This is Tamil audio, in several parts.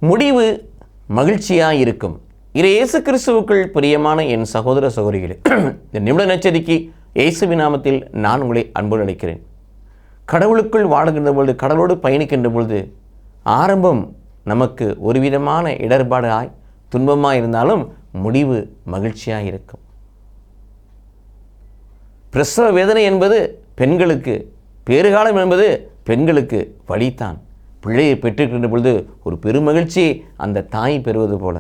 முடிவு மகிழ்ச்சியாக இருக்கும். இயேசு கிறிஸ்துவுக்குள் பிரியமான என் சகோதர சகோதரிகளே, இந்த நிமிட நச்சரிக்கை இயேசுவின் நாமத்தில் நான் உங்களை அன்போடு அழைக்கிறேன். கடவுளுக்குள் வாழுகின்ற பொழுது, கடவுளோடு பயணிக்கின்ற பொழுது ஆரம்பம் நமக்கு ஒரு விதமான இடர்பாடாய் துன்பமாக இருந்தாலும் முடிவு மகிழ்ச்சியாக இருக்கும். பிரசவ வேதனை என்பது பெண்களுக்கு, பேறுகாலம் என்பது பெண்களுக்கு வலித்தான். பிள்ளையை பெற்றுக்கின்ற பொழுது ஒரு பெருமகிழ்ச்சி அந்த தாய் பெறுவது போல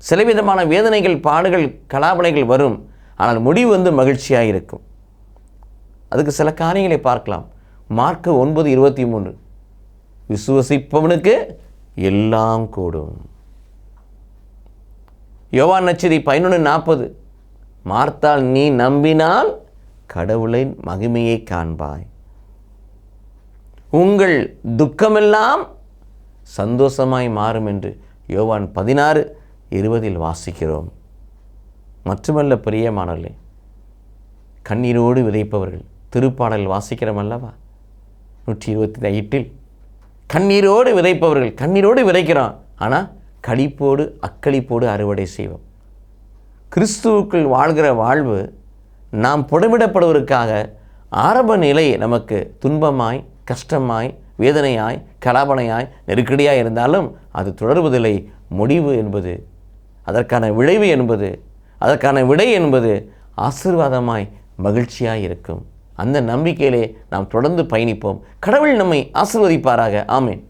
சில விதமான வேதனைகள், பாடுகள், கலாபனைகள் வரும். ஆனால் முடிவு மகிழ்ச்சியாக இருக்கும். அதுக்கு சில காரியங்களை பார்க்கலாம். மார்க்கு 9:23, விசுவசிப்பவனுக்கு எல்லாம் கூடும். யோவான் நற்செய்தி 11:40, மார்த்தாள் நீ நம்பினால் கடவுளின் மகிமையை காண்பாய், உங்கள் துக்கமெல்லாம் சந்தோஷமாய் மாறும் என்று யோவான் 16:20 வாசிக்கிறோம். மட்டுமல்ல பிரியமானவர்களே, கண்ணீரோடு விதைப்பவர்கள், திருப்பாடல் வாசிக்கிறோம் அல்லவா, 128 கண்ணீரோடு விதைப்பவர்கள், கண்ணீரோடு விதைக்கிறோம், ஆனால் களிப்போடு அக்களிப்போடு அறுவடை செய்வோம். கிறிஸ்துவுக்குள் வாழ்கிற வாழ்வு நாம் புடமிடப்படுவதற்காக ஆரம்ப நிலை நமக்கு துன்பமாய், கஷ்டமாய், வேதனையாய், கலாபனையாய், நெருக்கடியாய் இருந்தாலும் அது தொடர்வதில்லை. முடிவு என்பது, அதற்கான விளைவு என்பது, அதற்கான விடை என்பது ஆசீர்வாதமாய் மகிழ்ச்சியாய் இருக்கும். அந்த நம்பிக்கையிலே நாம் தொடர்ந்து பயணிப்போம். கடவுள் நம்மை ஆசீர்வதிப்பாராக. ஆமென்.